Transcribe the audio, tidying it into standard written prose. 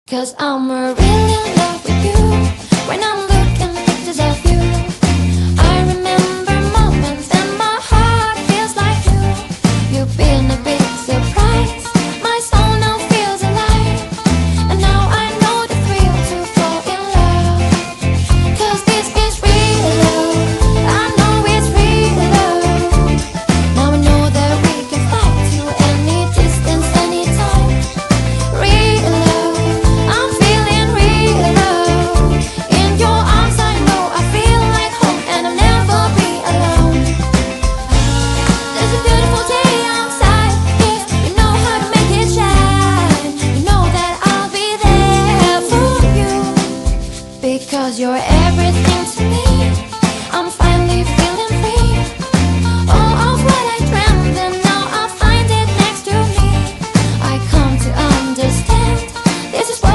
'Cause I'm really in love with you. When I'm looking at pictures of you, I remember moments and my heart feels like you. You've been a big surprise. My soul now feels alive. And now I know the thrill to fall in love. 'Cause this is real love. I know it's real love. Now I know that we can fly to any distance, anytime. Real love. I'm feeling real love. In your arms I know I feel like home, and I'll never be alone. There's a beautiful day outside. Yeah, you know how to make it shine. You know that I'll be there for you, because you're